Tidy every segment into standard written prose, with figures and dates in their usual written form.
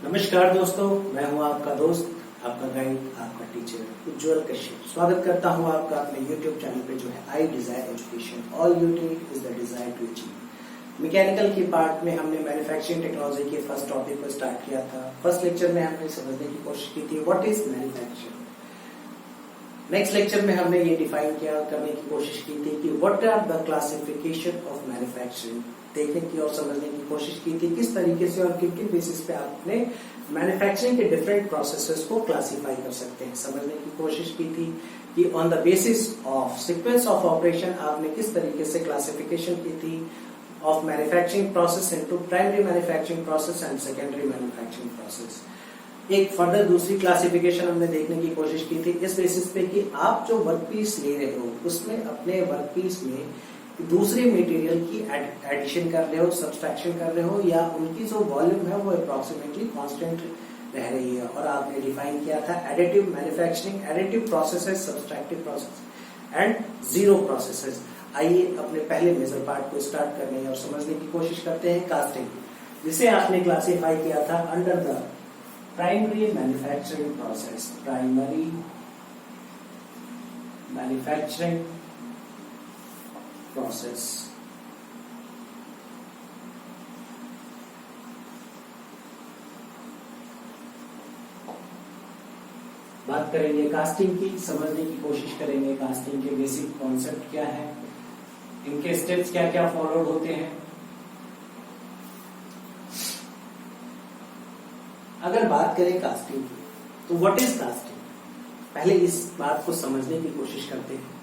नमस्कार दोस्तों, मैं हूं आपका दोस्त, आपका गाइड, आपका टीचर उज्जवल कश्यप। स्वागत करता हूं आपका अपने YouTube चैनल पे जो है I desire education. All you need is the desire to achieve. Mechanical की पार्ट में हमने मैन्युफैक्चरिंग टेक्नोलॉजी के फर्स्ट टॉपिक को स्टार्ट किया था। फर्स्ट लेक्चर में हमने समझने की कोशिश की थी what is manufacturing. Next lecture में हमने ये डिफाइन किया करने की कोशिश की थी कि what are the classification of manufacturing. देखने की और समझने की कोशिश की थी किस तरीके से और किन किन बेसिस पे आप अपने मैन्युफैक्चरिंग के डिफरेंट प्रोसेसेस को क्लासिफाई कर सकते हैं। समझने की कोशिश की थी कि on the basis of sequence of operation आपने किस तरीके से क्लासिफिकेशन की थी of manufacturing process into primary manufacturing process and secondary manufacturing process. एक फर्दर दूसरी क्लासिफिकेशन हमने देखने की कोशिश की थी इस बेसिस पे कि आप जो वर्क पीस ले रहे हो उसमें अपने वर्क पीस में दूसरे मटेरियल की एडिशन कर रहे हो, सब्सट्रैक्शन कर रहे हो, या उनकी जो वॉल्यूम है वो अप्रोक्सीमेटली कांस्टेंट रह रही है। और आपने डिफाइन किया था additive manufacturing, additive processes, subtractive process and zero processes. आइए अपने पहले मेजर पार्ट को स्टार्ट करने और समझने की कोशिश करते हैं कास्टिंग, जिसे आपने क्लासिफाई किया था under the primary manufacturing process. Primary manufacturing process. बात करेंगे कास्टिंग की, समझने की कोशिश करेंगे कास्टिंग के बेसिक कॉन्सेप्ट क्या है, इनके स्टेप्स क्या क्या फॉलोड होते हैं। अगर बात करें कास्टिंग की तो व्हाट इज कास्टिंग, पहले इस बात को समझने की कोशिश करते हैं।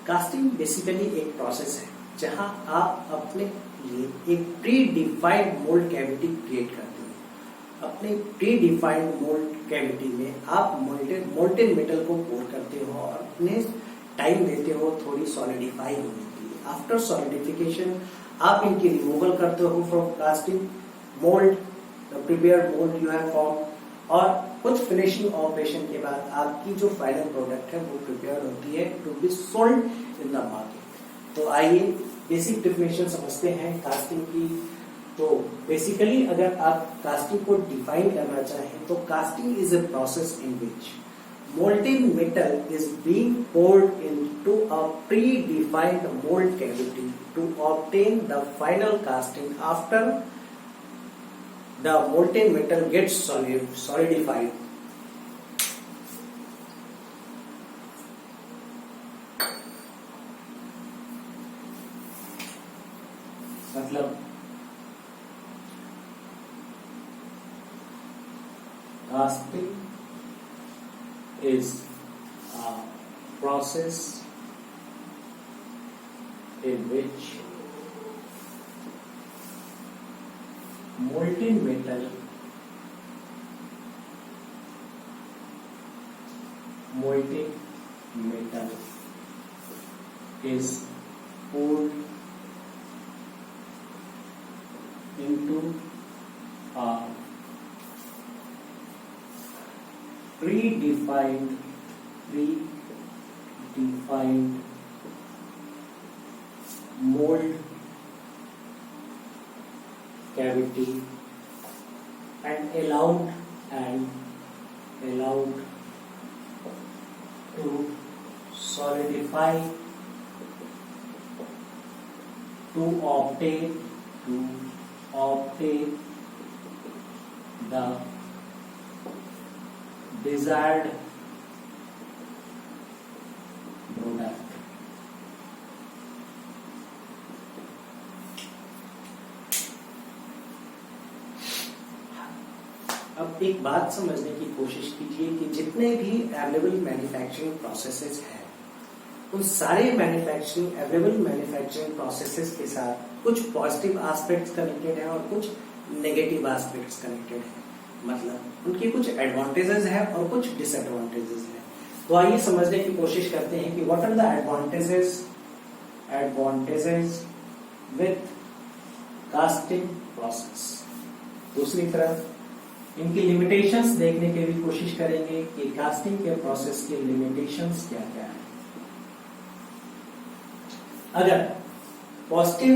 कास्टिंग बेसिकली एक प्रोसेस है जहां आप अपने लिए एक pre defined mould cavity create करते हो। अपने प्री डिफाइंड मोल्ड कैविटी में आप मोल्टेन मेटल को पोर करते हो और अपने टाइम देते हो थोड़ी सॉलिडिफाई होने के लिए। आफ्टर सॉलिडिफिकेशन आप इनकी रिमूवल करते हो from casting mould, the prepared mould you have form, और कुछ फिनिशिंग ऑपरेशन के बाद आपकी जो फाइनल प्रोडक्ट है वो प्रिपेयर होती है to be sold in the market. तो आइए बेसिक डेफिनेशन समझते हैं कास्टिंग की। तो बेसिकली अगर आप कास्टिंग को डिफाइन करना चाहें तो casting is a process in which molten metal is being poured into a pre-defined mold cavity to obtain the final casting. After the molten metal gets solidified, मतलब casting is a process in which molten metal is poured into a predefined mold cavity and allowed to solidify to obtain the desired product। अब एक बात समझने की कोशिश कीजिए कि जितने भी अवेलेबल मैन्युफैक्चरिंग प्रोसेसेस हैं उन सारे अवेलेबल मैन्युफैक्चरिंग प्रोसेसेस के साथ कुछ पॉजिटिव एस्पेक्ट्स कनेक्टेड हैं और कुछ नेगेटिव एस्पेक्ट्स कनेक्टेड हैं। मतलब उनकी कुछ एडवांटेजेस हैं और कुछ डिसएडवांटेजेस हैं। तो आइए समझने की कोशिश करते हैं कि what are the advantages with casting process. दूसरी तरफ इनकी लिमिटेशंस देखने की भी कोशिश करेंगे कि कास्टिंग के प्रोसेस के लिमिटेशंस क्या क्या है। अगर पॉजिटिव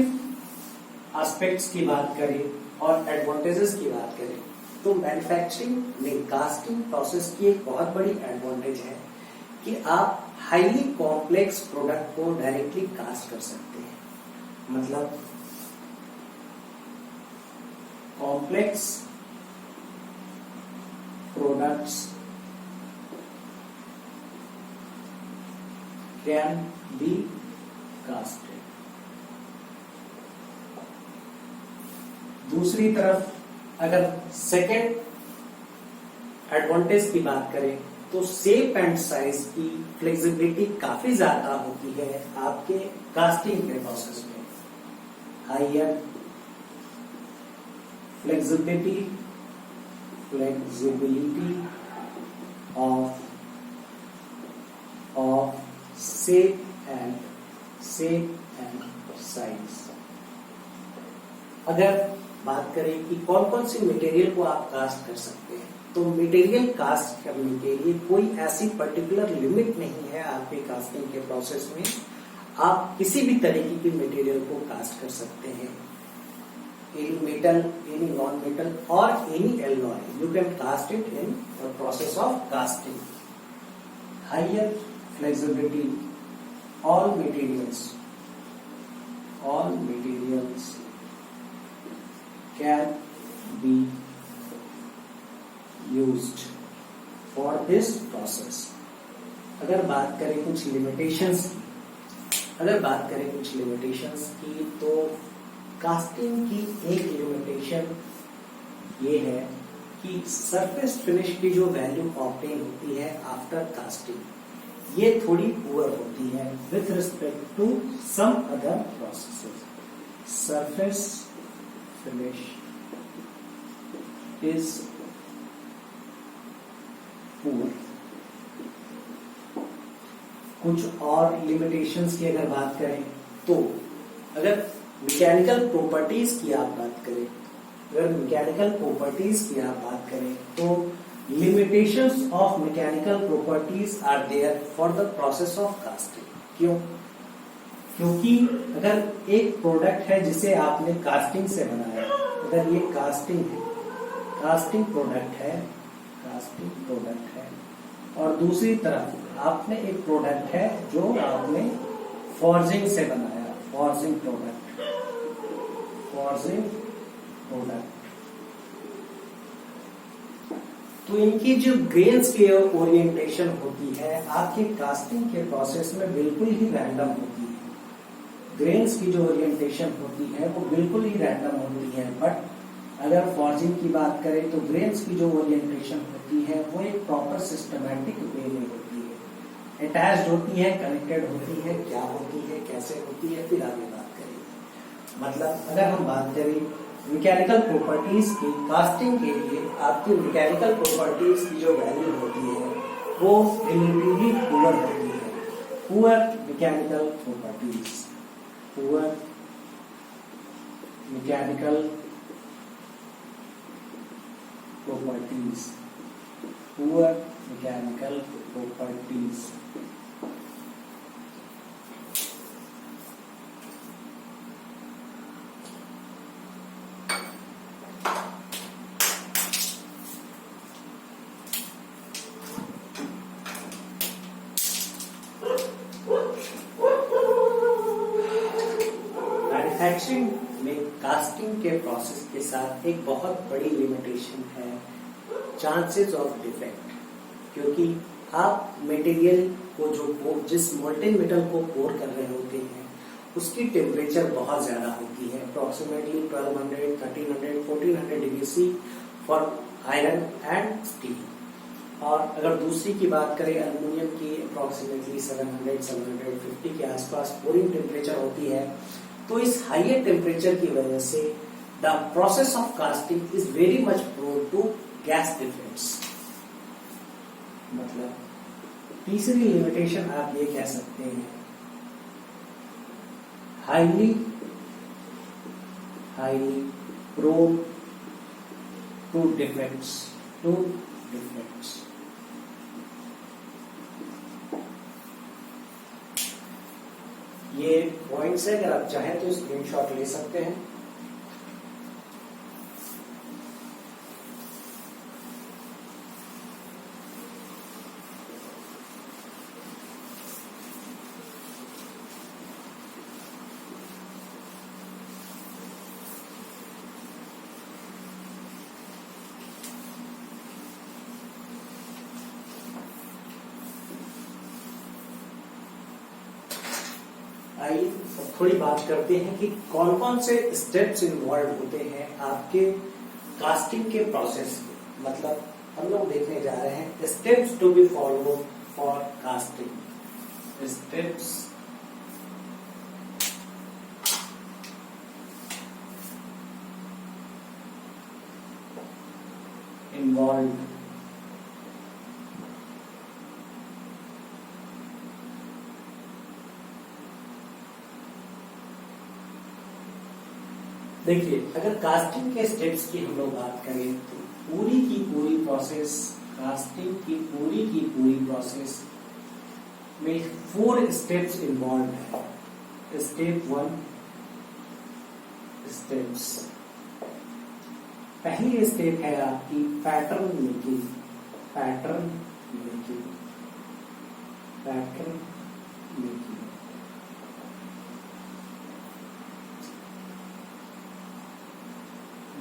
एस्पेक्ट्स की बात करें और एडवांटेजेस की बात करें तो मैन्युफैक्चरिंग में कास्टिंग प्रोसेस की एक बहुत बड़ी एडवांटेज है कि आप हाईली कॉम्प्लेक्स प्रोडक्ट को डायरेक्टली कास्ट कर सकते हैं। मतलब complex products can be casted. दूसरी तरफ अगर सेकेंड एडवांटेज की बात करें तो शेप एंड साइज की फ्लेक्सिबिलिटी काफी ज्यादा होती है आपके कास्टिंग के प्रोसेस में। Higher flexibility of shape and size. अगर बात करें कि कौन कौन सी मटेरियल को आप कास्ट कर सकते हैं, तो मटेरियल कास्ट करने के लिए कोई ऐसी पर्टिकुलर लिमिट नहीं है आपके कास्टिंग के प्रोसेस में। आप किसी भी तरीके की मटेरियल को कास्ट कर सकते हैं। Any metal, any non metal और any alloy, you can cast it in the process of casting. Higher flexibility, all materials can be used for this process। अगर बात करें कुछ लिमिटेशंस की, तो कास्टिंग की एक लिमिटेशन ये है कि सरफेस फिनिश की जो वैल्यू ऑब्टेन होती है आफ्टर कास्टिंग, ये थोड़ी पुअर होती है with respect to some other processes. Surface finish is poor. कुछ और लिमिटेशंस की अगर बात करें, तो अगर मैकेनिकल प्रॉपर्टीज की आप बात करें, तो limitations of mechanical properties are there for the process of casting। क्योंकि अगर एक प्रोडक्ट है जिसे आपने कास्टिंग से बनाया, अगर ये कास्टिंग प्रोडक्ट है, और दूसरी तरफ आपने एक प्रोडक्ट है जो आपने फॉर्जिंग से बनाया, फॉर्जिंग प्रोडक्ट, तो इनकी जो ग्रेन्स की ओरिएंटेशन होती है आपके कास्टिंग के प्रोसेस में बिल्कुल ही रैंडम होती है। ग्रेन्स की जो ओरिएंटेशन होती है वो बिल्कुल ही रैंडम होती है। बट अगर फॉर्जिंग की बात करें तो ग्रेन्स की जो ओरिएंटेशन होती है वो एक प्रॉपर सिस्टमैटिक वे में होती है, अटैच्ड होती है, कनेक्टेड होती है। क्या होती है, कैसे होती है, फिर आगे बात करेंगे। मतलब अगर हम बात करें मैकेनिकल प्रॉपर्टीज की, कास्टिंग के लिए आपकी मैकेनिकल प्रॉपर्टीज की जो वैल्यू होती है वो रिलेटिवली पुअर होती है। Poor mechanical properties, poor mechanical properties. Manufacturing में कास्टिंग के प्रोसेस के साथ एक बहुत बड़ी लिमिटेशन है चांसेस ऑफ डिफेक्ट। क्योंकि आप मटेरियल को जिस मोल्टेन मेटल को पोर कर रहे होते हैं उसकी टेम्परेचर बहुत ज्यादा होती है, approximately 1200, 1300, 1400 degree C for iron and steel. और अगर दूसरी की बात करें एल्युमिनियम की, अप्रोक्सीमेटली 700, 750 के आसपास पोरिंग टेम्परेचर होती है। तो इस हाइयर टेम्परेचर की वजह से the process of casting is very much prone to gas difference. मतलब तीसरी लिमिटेशन आप ये कह सकते हैं, हाईली प्रोन टू डिफेक्ट्स। ये पॉइंट्स है, अगर आप चाहें तो स्क्रीनशॉट ले सकते हैं। आइए थोड़ी बात करते हैं कि कौन कौन से स्टेप्स इन्वॉल्व होते हैं आपके कास्टिंग के प्रोसेस में। मतलब हम लोग देखने जा रहे हैं steps to be follow for casting. Steps involve देखिए, अगर कास्टिंग के स्टेप्स की हम लोग बात करें तो पूरी की पूरी प्रोसेस, कास्टिंग की पूरी प्रोसेस में 4 स्टेप्स इन्वॉल्व है। Step 1 steps. पहली स्टेप है आपकी pattern making. Pattern making, pattern making.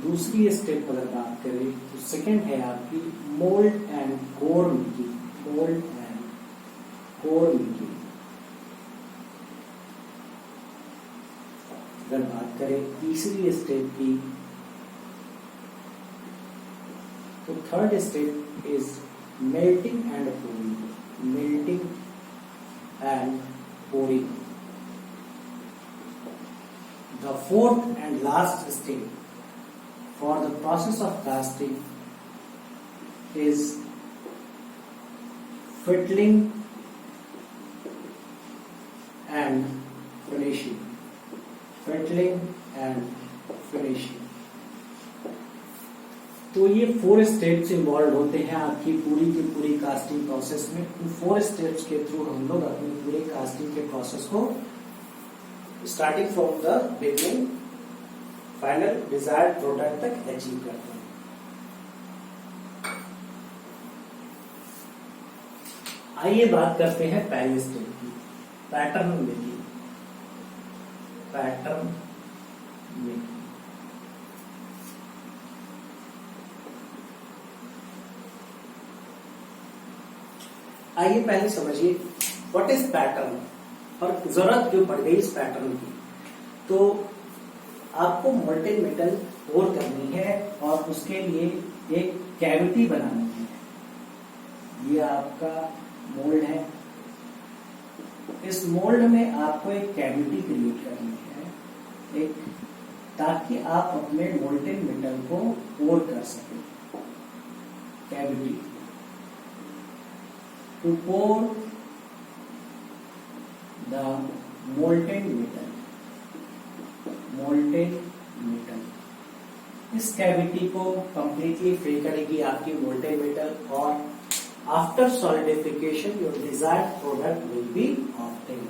दूसरी स्टेप अगर बात करें तो सेकंड है आपकी mould and core making. Mould and core making. अगर बात करें तीसरी स्टेप की तो third step is melting and pouring. Melting and pouring. The fourth and last step for the process of casting is fiddling and finishing. Fiddling and finishing. तो ये 4 steps involve होते हैं आपकी पूरी की पूरी कास्टिंग प्रोसेस में। इन 4 स्टेप्स के थ्रू हम लोग अपनी पूरे कास्टिंग के प्रोसेस को starting from the beginning final desired product तक अचीव करते हैं। आइए बात करते हैं पहले स्टेप की, पैटर्न मेकिंग। Pattern making. आइए पहले समझिए व्हाट इज पैटर्न और जरूरत क्यों पड़ गई इस पैटर्न की। तो आपको मोल्टेन मेटल पोर करनी है और उसके लिए एक कैविटी बनानी है। ये आपका मोल्ड है। इस मोल्ड में आपको एक कैविटी क्रिएट करनी है, एक, ताकि आप अपने मोल्टेन मेटल को पोर कर सकें। Cavity to pour the molten metal. Molten metal. इस कैविटी को कंप्लीटली फिल करेगी आपकी मोल्टेन मेटल और after solidification your desired product will be obtained.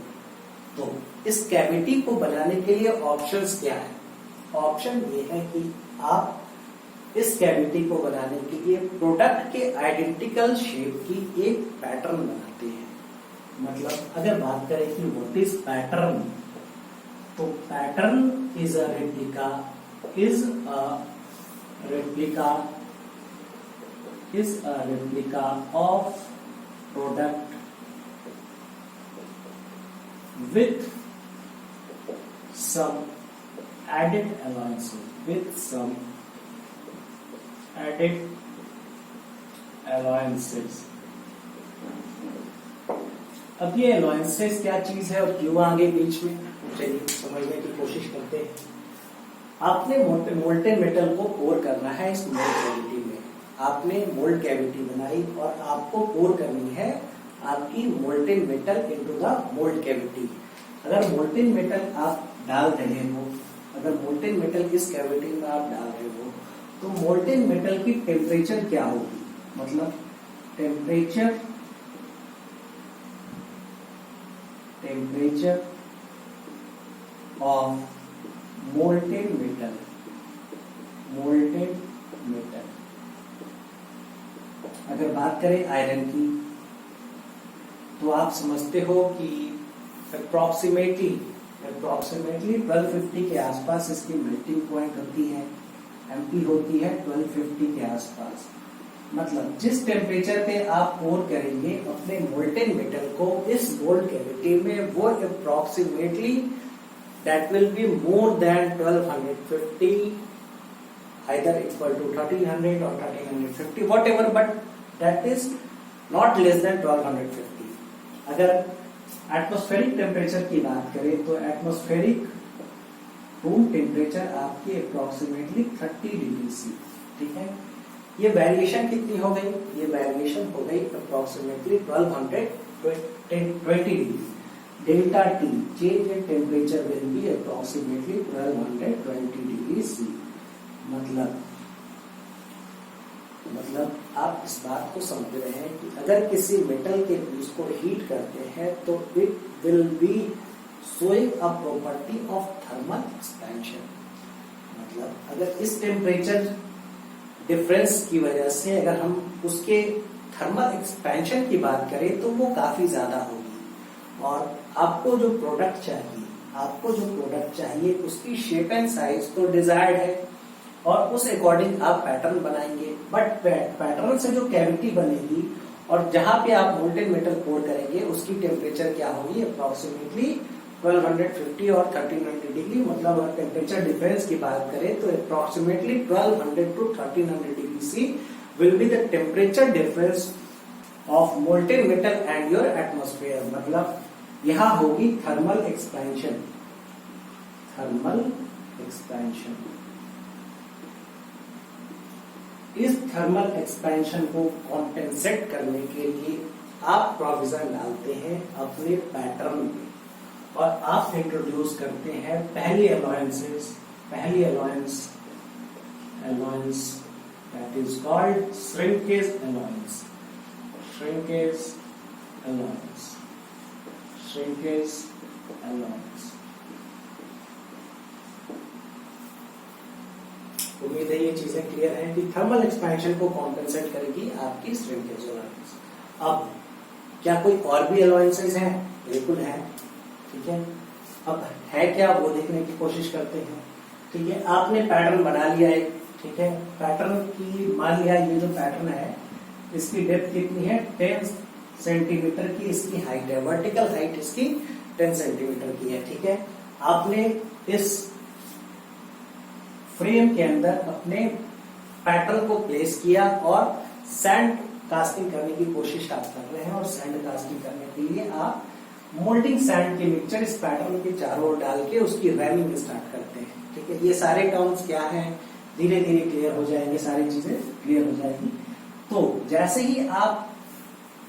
तो इस कैविटी को बनाने के लिए ऑप्शंस क्या है? ऑप्शन ये है कि आप इस कैविटी को बनाने के लिए प्रोडक्ट के आइडेंटिकल शेप की एक पैटर्न बनाते हैं। मतलब अगर बात करें कि व्हाट इज पैटर्न, तो pattern is a replica of product with some added allowances। अब ये allowances क्या चीज है और क्यों आगे बीच में, चलिए समझने की कोशिश करते हैं। आपने मोल्टेन मेटल को पोर करना है इस मोल्ड कैविटी में। आपने मोल्ड कैविटी बनाई और आपको पोर करनी है आपकी molten metal into the mould cavity. अगर मोल्टेन मेटल आप डाल रहे हो, अगर मोल्टेन मेटल इस कैविटी में आप डाल रहे हो, तो मोल्टेन मेटल की टेम्परेचर क्या होगी? मतलब टेम्परेचर ऑफ मोल्टेन मेटल अगर बात करें आयरन की, तो आप समझते हो कि अप्रोक्सीमेटली 1250 के आसपास इसकी मेल्टिंग पॉइंट होती है, एमपी होती है 1250 के आसपास। मतलब जिस टेम्परेचर पे आप पोर करेंगे अपने मोल्टेन मेटल को इस गोल्ड कैविटी में, वो approximately that will be more than 1250, either equal to 1300 or 1350 whatever, but that is not less than 1250. अगर एटमॉस्फेरिक टेम्परेचर की बात करें तो एटमॉस्फेरिक रूम टेम्परेचर आपकी अप्रोक्सीमेटली 30 डिग्री सी, ठीक है। ये वेरिएशन कितनी हो गई? ये वेरिएशन हो गई approximately 1220 degree. Delta T change in temperature will be approximately 1220 degree C. मतलब आप इस बात को समझ रहे हैं कि अगर किसी मेटल के पीस को हीट करते हैं तो it will be showing a property of thermal expansion. मतलब अगर इस टेम्परेचर डिफरेंस की वजह से अगर हम उसके थर्मल एक्सपेंशन की बात करें तो वो काफी ज्यादा होगी। और आपको जो प्रोडक्ट चाहिए उसकी शेप एंड साइज तो डिजायर्ड है और उस अकॉर्डिंग आप पैटर्न बनाएंगे, बट पैटर्न से जो कैविटी बनेगी और जहां पे आप मोल्टेन मेटल पोर करेंगे उसकी टेम्परेचर क्या होगी? अप्रोक्सीमेटली 1250 और 1300 डिग्री। मतलब अगर टेम्परेचर डिफरेंस की बात करें तो approximately 1200 to 1300 degree C will be the temperature difference of molten metal and your atmosphere. मतलब यहां होगी थर्मल एक्सपेंशन। इस थर्मल एक्सपेंशन को कॉम्पेंसेट करने के लिए आप प्रोविजन डालते हैं अपने पैटर्न में और आप इंट्रोड्यूस करते हैं पहली alliance that is called shrinkage alliance. उम्मीद है ये चीजें क्लियर हैं कि थर्मल एक्सपेंशन को कॉम्पेंसेट करेगी आपकी श्रिंकेज अलायंस। अब क्या कोई और भी अलायंसेस हैं? बिल्कुल है, ठीक है। अब है क्या वो देखने की कोशिश करते हैं, ठीक है। आपने पैटर्न बना लिया है, ठीक है। पैटर्न की मान लिया ये जो पैटर्न है इसकी डेप्थ कितनी है? 10 सेंटीमीटर की इसकी हाइट है, वर्टिकल हाइट इसकी 10 सेंटीमीटर की है, ठीक है। आपने इस फ्रेम के अंदर अपने पैटर्न को प्लेस किया और सैंड कास्टिंग करने की कोशिश आप कर रहे हैं और सैंड कास्टिंग करने के लिए आप मोल्डिंग सैंड के मिक्सचर इस पैटर्न के चारों ओर डाल के उसकी रैमिंग स्टार्ट करते हैं, ठीक है। ये सारे टर्म्स क्या हैं धीरे धीरे क्लियर हो जाएंगे, सारी चीजें क्लियर हो जाएगी। तो जैसे ही आप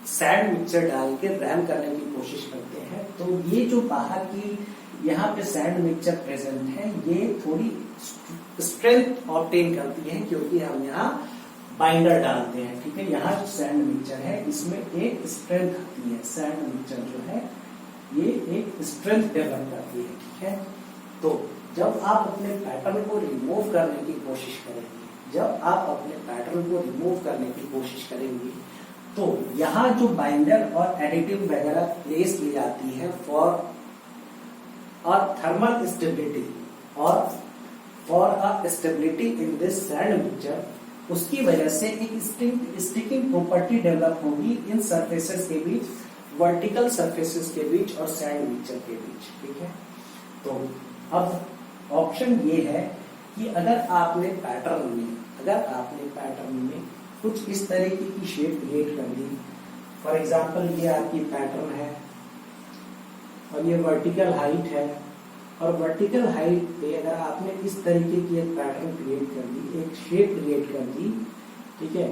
सैंड मिक्सचर डाल के रैम करने की कोशिश करते हैं तो ये जो बाहर की यहाँ पे सैंड मिक्सचर प्रेजेंट है ये थोड़ी स्ट्रेंथ ऑब्टेन करती है क्योंकि हम यहाँ बाइंडर डालते हैं, ठीक है। यहाँ जो सैंड मिक्सचर है इसमें एक स्ट्रेंथ आती है, सैंड मिक्सचर जो है ये एक स्ट्रेंथ डेवलप करती है, ठीक है। तो जब आप अपने पैटर्न को रिमूव करने की कोशिश करेंगे, तो यहाँ जो बाइंडर और एडिटिव वगैरह प्लेस की जाती है फॉर थर्मल स्टेबिलिटी और for a stability in this sand mixture, उसकी वजह से एक स्टिकिंग प्रॉपर्टी डेवलप होगी इन सरफेसेस के बीच, वर्टिकल सरफेसेस के बीच और सैंड मिक्सचर के बीच, ठीक है। तो अब ऑप्शन ये है कि अगर आपने पैटर्न में कुछ इस तरीके की शेप क्रिएट कर दी, फॉर एग्जांपल ये आपकी पैटर्न है और ये वर्टिकल हाइट है और वर्टिकल हाइट पे अगर आपने इस तरीके की एक पैटर्न क्रिएट कर दी, एक शेप क्रिएट कर दी, ठीक है,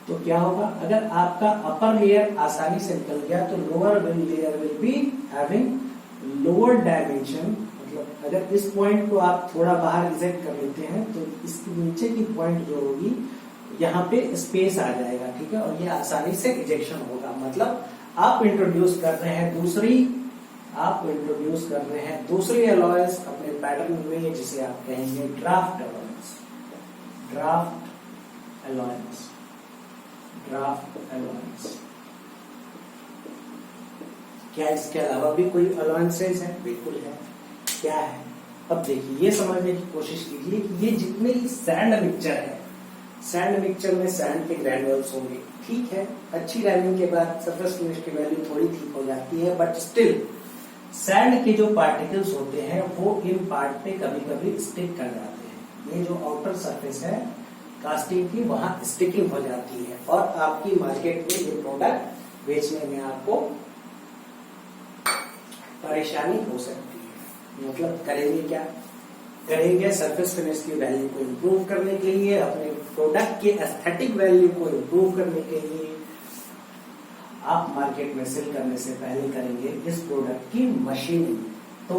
तो क्या होगा? अगर आपका अपर लेयर आसानी से निकल गया तो lower layer will be having lower dimension. मतलब अगर इस पॉइंट को आप थोड़ा बाहर रिजेक्ट कर लेते हैं तो इसके नीचे की पॉइंट जो होगी यहाँ पे स्पेस आ जाएगा, ठीक है, और ये आसानी से इजेक्शन होगा। मतलब आप इंट्रोड्यूस कर रहे हैं दूसरी अलॉयंस अपने पैटर्न में, जिसे आप कहेंगे ड्राफ्ट अलॉयंस। क्या इसके अलावा भी कोई अलॉयंसेस है? बिल्कुल है। क्या है? अब देखिए, ये समझने की कोशिश कीजिए कि ये जितने सैंड मिक्सचर है, सैंड मिक्सचर में सैंड के ग्रैन्युल्स होंगे, ठीक है। अच्छी रैमिंग के बाद सरफेस फिनिश की वैल्यू थोड़ी ठीक हो जाती है, बट स्टिल सैंड के जो पार्टिकल्स होते हैं वो इन पार्ट पे कभी कभी स्टिक कर जाते हैं। ये जो आउटर सरफेस है कास्टिंग की, वहां स्टिकिंग हो जाती है और आपकी मार्केट में ये प्रोडक्ट बेचने में आपको परेशानी हो सकती है। मतलब करेंगे क्या? करेंगे सरफेस फिनिश की वैल्यू को इम्प्रूव करने के लिए, अपने प्रोडक्ट के एस्थेटिक वैल्यू को इम्प्रूव करने के लिए आप मार्केट में सेल करने से पहले करेंगे इस प्रोडक्ट की मशीनिंग। तो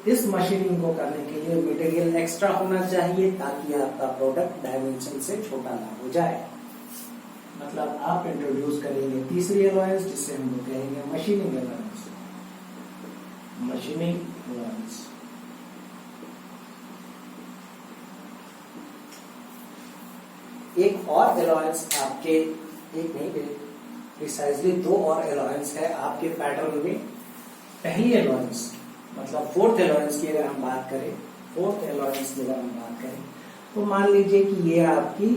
इस मशीनिंग को करने के लिए मटेरियल एक्स्ट्रा होना चाहिए ताकि आपका प्रोडक्ट डायमेंशन से छोटा ना हो जाए। मतलब आप इंट्रोड्यूस करेंगे तीसरी एलॉयंस, जिससे हम लोग कहेंगे मशीनिंग एलॉयंस। मशीनिंग एलॉयंस एक और एलॉयंस आपके, एक नहीं प्रिसाइजली दो और एलॉयंस है आपके पैटर्न में। पहली एलॉयंस मतलब फोर्थ एलॉयंस की अगर हम बात करें, फोर्थ एलॉयंस की अगर हम बात करें तो मान लीजिए कि ये आपकी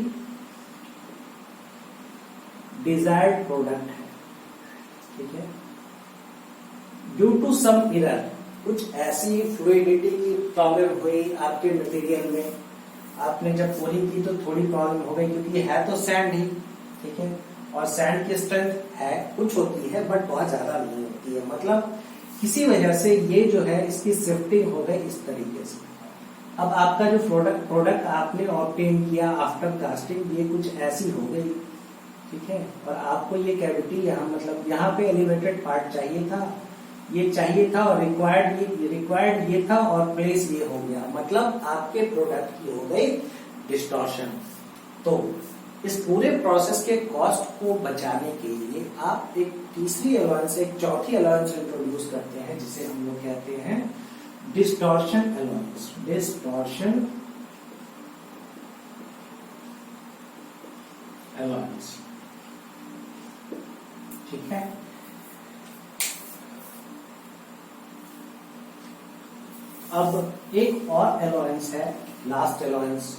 डिजायर्ड प्रोडक्ट है, ठीक है। ड्यू टू सम एरर, कुछ ऐसी फ्लूइडिटी की प्रॉब्लम हुई आपके मटेरियल में, आपने जब पोलिंग की तो थोड़ी प्रॉब्लम हो गई, क्योंकि ये है तो सैंड ही, ठीक है। और सैंड की स्ट्रेंथ है, कुछ होती है बट बहुत ज्यादा नहीं होती है। मतलब किसी वजह से ये जो है इसकी शिफ्टिंग हो गई इस तरीके से। अब आपका जो प्रोडक्ट आपने ऑब्टेन किया आफ्टर कास्टिंग, ये कुछ ऐसी हो गई, ठीक है। और आपको ये कैविटी यहाँ, मतलब यहाँ पे एलिवेटेड पार्ट चाहिए था, ये चाहिए था और रिक्वायर्ड ये था और प्लेस ये हो गया। मतलब आपके प्रोडक्ट की हो गई डिस्टॉर्शन। तो इस पूरे प्रोसेस के कॉस्ट को बचाने के लिए आप एक तीसरी अलाउंस, एक चौथी अलाउंस इंट्रोड्यूस करते हैं, जिसे हम लोग कहते हैं डिस्टॉर्शन अलाउंस। डिस्टॉर्शन अलाउंस, ठीक है। अब एक और अलाउंस है, लास्ट अलाउंस।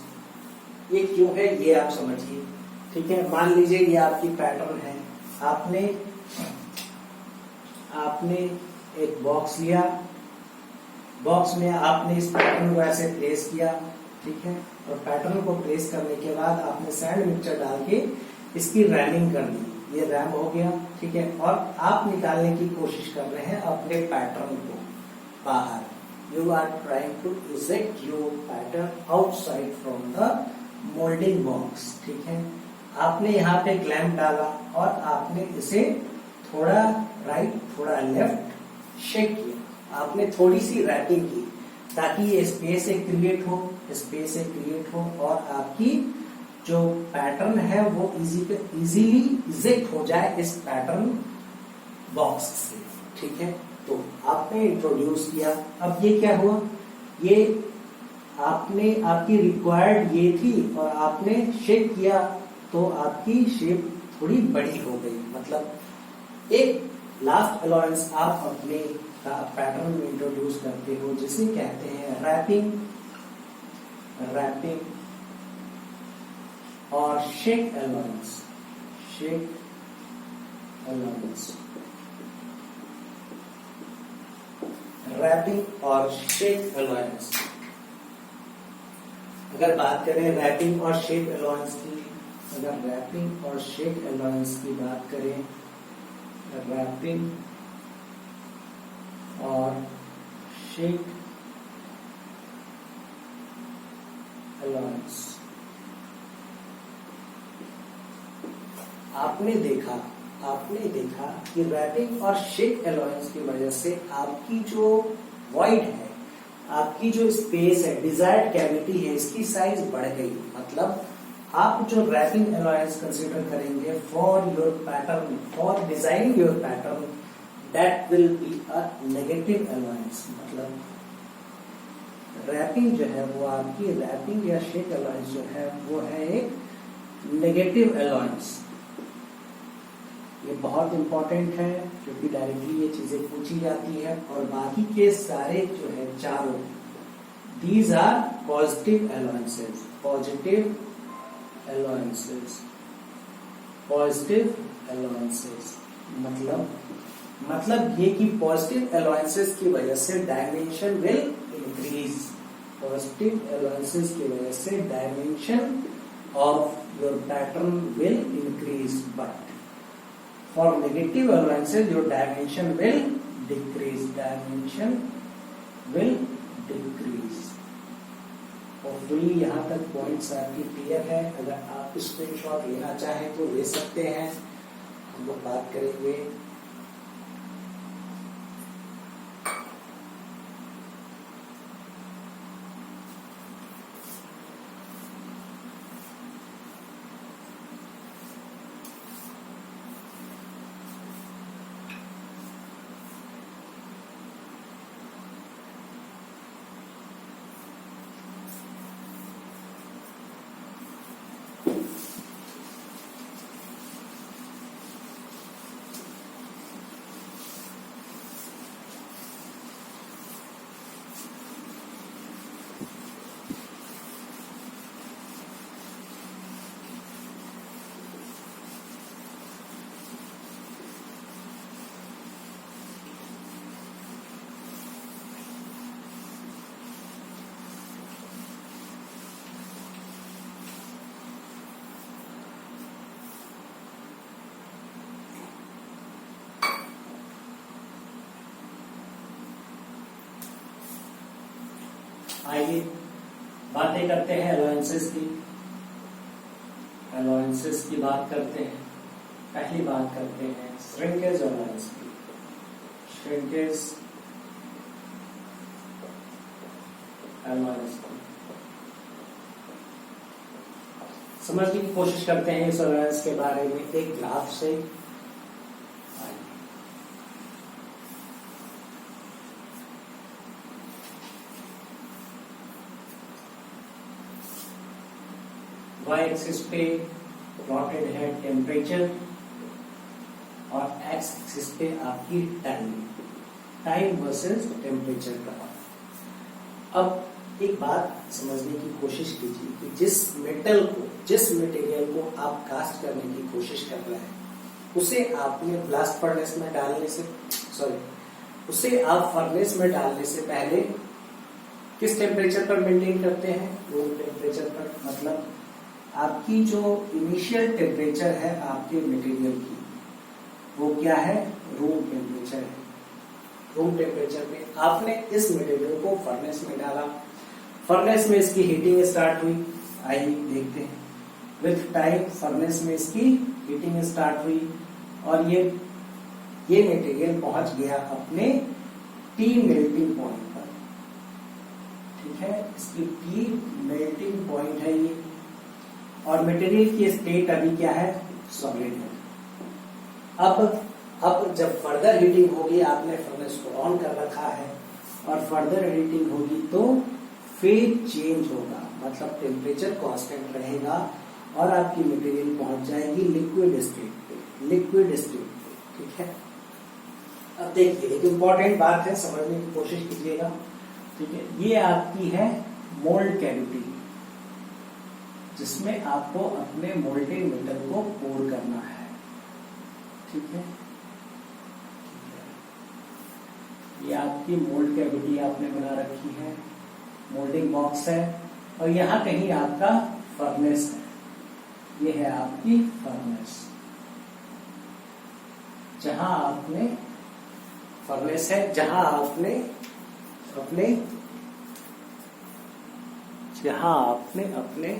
ये क्यों है ये आप समझिए, ठीक है। मान लीजिए ये आपकी पैटर्न है, आपने एक बॉक्स लिया, बॉक्स में आपने इस पैटर्न को ऐसे प्लेस किया, ठीक है। और पैटर्न को प्लेस करने के बाद आपने सैंड मिक्सचर डाल के इसकी रैमिंग कर दी, ये रैम हो गया, ठीक है। और आप निकालने की कोशिश कर रहे हैं अपने पैटर्न को बाहर। You are trying to eject your pattern outside from the molding box, ठीक है। आपने यहाँ पे क्लैंप डाला और आपने इसे थोड़ा राइट थोड़ा लेफ्ट शेक किया, आपने थोड़ी सी रैपिंग की ताकि ये स्पेस एक क्रिएट हो और आपकी जो पैटर्न है वो इजीली इजेक्ट हो जाए इस पैटर्न बॉक्स से, ठीक है। तो आपने इंट्रोड्यूस किया, अब ये क्या हुआ, ये आपकी रिक्वायर्ड ये थी और आपने शेप किया तो आपकी शेप थोड़ी बड़ी हो गई। मतलब एक लास्ट अलाउंस आप अपने पैटर्न में इंट्रोड्यूस करते हो, जिसे कहते हैं रैपिंग और शेक अलाउंस। रैपिंग और शेक अलाउंस। अगर बात करें रैपिंग और शेक अलाउंस की, अगर रैपिंग और शेक अलाउंस की बात करें, रैपिंग और शेक अलाउंस, आपने देखा कि रैपिंग और शेक अलाउंस की वजह से आपकी जो वॉइड है, आपकी जो स्पेस है, डिजायर्ड कैविटी है, इसकी साइज बढ़ गई। मतलब आप जो रैपिंग अलाउंस कंसीडर करेंगे for your pattern, for designing your pattern, that will be a negative allowance. मतलब रैपिंग जो है वो आपकी, रैपिंग या शेक अलाउंस जो है वो है एक नेगेटिव अलाउंस। ये बहुत इंपॉर्टेंट है क्योंकि डायरेक्टली ये चीजें पूछी जाती है। और बाकी के सारे जो है चारों, these are positive allowances, positive allowances, positive allowances मतलब ये कि पॉजिटिव अलाउंसेस की वजह से dimension will increase, positive allowances की वजह से dimension of your pattern will increase, but for negative allowances your dimension will decrease, dimension will decrease. Hopefully यहाँ तक पॉइंट्स आपकी क्लियर है। अगर आप स्क्रीनशॉट लेना चाहें तो ले सकते हैं, हम लोग बात करेंगे। आइए बातें करते हैं अलाउंसेस की। अलाउंसेस की बात करते हैं। पहली बात करते हैं श्रिंकेज अलाउंस की। श्रिंकेज अलाउंस की समझने की कोशिश करते हैं इस अलाउंस के बारे में एक ग्राफ से। y एक्सिस पे प्लॉटेड है टेम्परेचर और x एक्सिस पे आपकी टाइम वर्सेस टेम्परेचर का। अब एक बात समझने की कोशिश कीजिए कि जिस मटेरियल को आप कास्ट करने की कोशिश कर रहे हैं उसे आपने ब्लास्ट फर्नेस में डालने से उसे आप फर्नेस में डालने से पहले किस टेम्परेचर पर मेंटेन करते हैं? रूम टेम्परेचर पर। मतलब आपकी जो इनिशियल टेम्परेचर है आपके मटेरियल की वो क्या है? रूम टेम्परेचर है। रूम टेम्परेचर पे आपने इस मटेरियल को फर्नेस में डाला, फर्नेस में इसकी हीटिंग स्टार्ट हुई। आइए देखते हैं। विथ टाइम फर्नेस में इसकी हीटिंग स्टार्ट हुई और ये मटेरियल पहुंच गया अपने टी मेल्टिंग पॉइंट पर। ठीक है, इसकी टी मेल्टिंग पॉइंट है ये, और मटेरियल की स्टेट अभी क्या है? सॉलिड है। अब जब फर्दर हीटिंग होगी, आपने फर्नेस को ऑन कर रखा है और फर्दर हीटिंग होगी तो फेज चेंज होगा, मतलब टेम्परेचर कांस्टेंट रहेगा और आपकी मटेरियल पहुंच जाएगी लिक्विड स्टेट पे। ठीक है, अब देखिए एक इंपॉर्टेंट बात है, समझने की कोशिश कीजिएगा। ठीक है, ये आपकी है मोल्ड कैविटी जिसमें आपको अपने मोल्टेड मेटल को पोर करना है। ठीक है, ये आपकी मोल्ड कैविटी आपने बना रखी है, मोल्डिंग बॉक्स है और यहाँ कहीं आपका फर्नेस है। ये है आपकी फर्नेस, जहां आपने फर्नेस है, जहां आपने अपने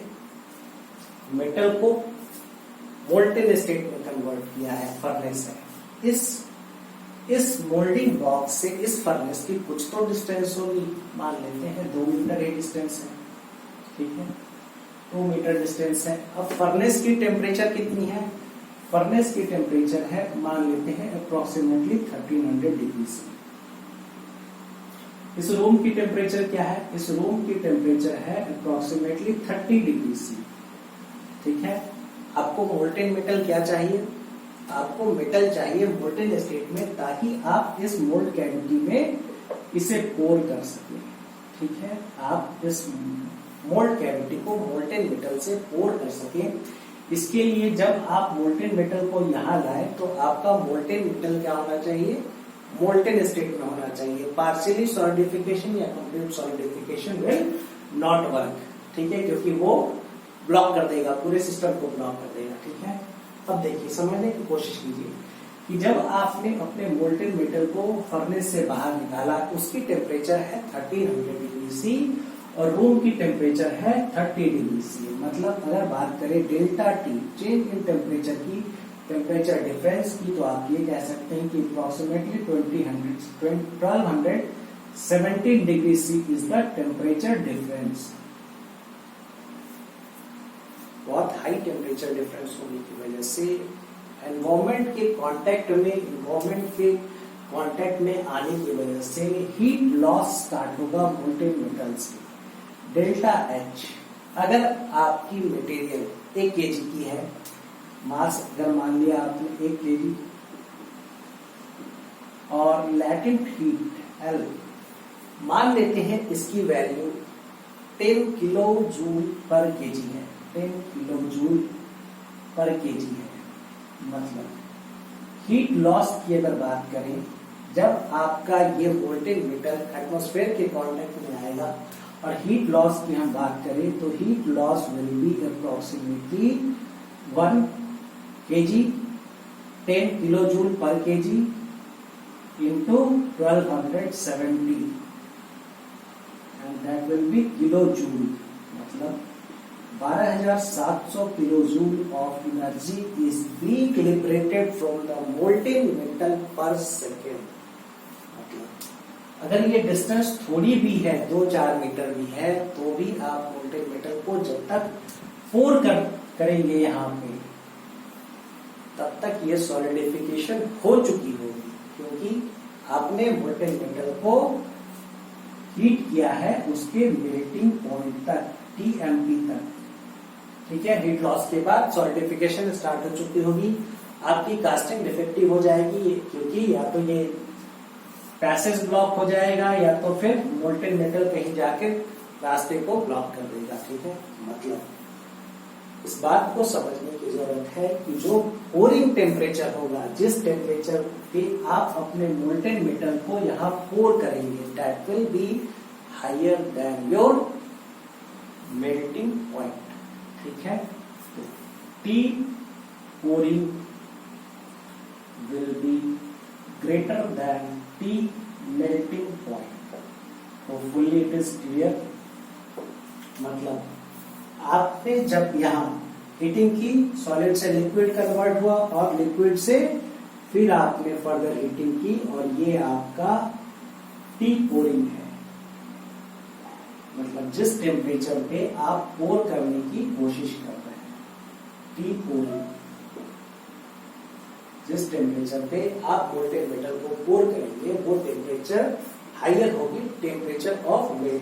मेटल को मोल्टेन स्टेट में कन्वर्ट किया है। फर्नेस है। इस मोल्डिंग बॉक्स से इस फर्नेस की कुछ तो डिस्टेंस होगी, मान लेते हैं 2 मीटर ही डिस्टेंस है। ठीक है, 2 मीटर डिस्टेंस है। अब फर्नेस की टेम्परेचर कितनी है? फर्नेस की टेम्परेचर है, मान लेते हैं अप्रोक्सीमेटली 1300 डिग्री सी। इस रूम की टेम्परेचर क्या है? इस रूम की टेम्परेचर है अप्रोक्सीमेटली 30 डिग्री सी। ठीक है, आपको मोल्टेन मेटल क्या चाहिए? आपको मेटल चाहिए मोल्टेन स्टेट में, ताकि आप इस मोल्ड कैविटी में इसे पोर कर सकें। ठीक है, आप इस मोल्ड कैविटी को मोल्टेन मेटल से पोर कर सके। इसके लिए जब आप मोल्टेन मेटल को यहाँ लाए तो आपका मोल्टेन मेटल क्या होना चाहिए, मोल्टेन स्टेट में होना चाहिए। पार्शियली सॉलिडिफिकेशन या complete solidification will not work, ठीक है, क्योंकि वो ब्लॉक कर देगा, पूरे सिस्टम को ब्लॉक कर देगा, ठीक है। अब देखिए, समझने की कोशिश कीजिए कि जब आपने अपने मोल्टेन मेटल को फर्नेस से बाहर निकाला, उसकी टेम्परेचर है 1300 डिग्री सी और रूम की टेम्परेचर है 30 डिग्री सी। मतलब अगर बात करें delta T, change in temperature की, टेम्परेचर डिफरेंस की, तो आप ये कह सकते हैं कि approximately 1217 degree C is the temperature difference. बहुत हाई टेम्परेचर डिफरेंस होने की वजह से एनवायरमेंट के कांटेक्ट में आने की वजह से हीट लॉस स्टार्ट होगा मोल्टेन मेटल से। डेल्टा एच, अगर आपकी मटेरियल 1 kg की है, मास अगर मान लिया आपने 1 kg, और लैटेंट हीट एल मान लेते हैं, इसकी वैल्यू 10 किलो जूल पर केजी है, 10 किलो जूल पर केजी है। मतलब हीट लॉस की अगर बात करें, जब आपका ये मोल्टेन मेटल एटमॉस्फेयर के कांटेक्ट में आएगा, और हीट लॉस की हम बात करें तो heat loss will be approximately 1 kg 10 kilo joule पर KG into 1270 and that will B kilo joule. मतलब 12,700 kilo joule of energy is being liberated from the molten metal पर सेकेंड। अगर ये डिस्टेंस थोड़ी भी है, 2-4 मीटर भी है, तो भी आप मोल्टेन मेटल को जब तक पोर करेंगे यहाँ पे, तब तक ये सॉलिडिफिकेशन हो चुकी होगी, क्योंकि आपने मोल्टेन मेटल को हीट किया है उसके मेल्टिंग पॉइंट तक, TMP तक, ठीक है। हीट लॉस के बाद सॉलिडिफिकेशन स्टार्ट हो चुकी होगी, आपकी कास्टिंग डिफेक्टिव हो जाएगी, क्योंकि या तो ये पैसेज ब्लॉक हो जाएगा या तो फिर मोल्टेन मेटल कहीं जाके रास्ते को ब्लॉक कर देगा, ठीक है। मतलब इस बात को समझने की जरूरत है कि जो पोरिंग टेम्परेचर होगा, जिस टेम्परेचर पे आप अपने मोल्टेन मेटल को यहाँ पोर करेंगे, that will be higher than your melting point, ठीक है। T pouring will be greater than T melting point. Hopefully it is clear. मतलब आपने जब यहाँ हीटिंग की, सॉलिड से लिक्विड कन्वर्ट हुआ और लिक्विड से फिर आपने फर्दर हीटिंग की, और ये आपका टी पोरिंग है। मतलब जिस टेम्परेचर पे आप पोर करने की कोशिश कर रहे हैं, टी पोरिंग, जिस टेम्परेचर पे आप मोल्टेन मेटल को पोर करेंगे वो टेम्परेचर हायर होगी टेम्परेचर ऑफ मेल्टिंग।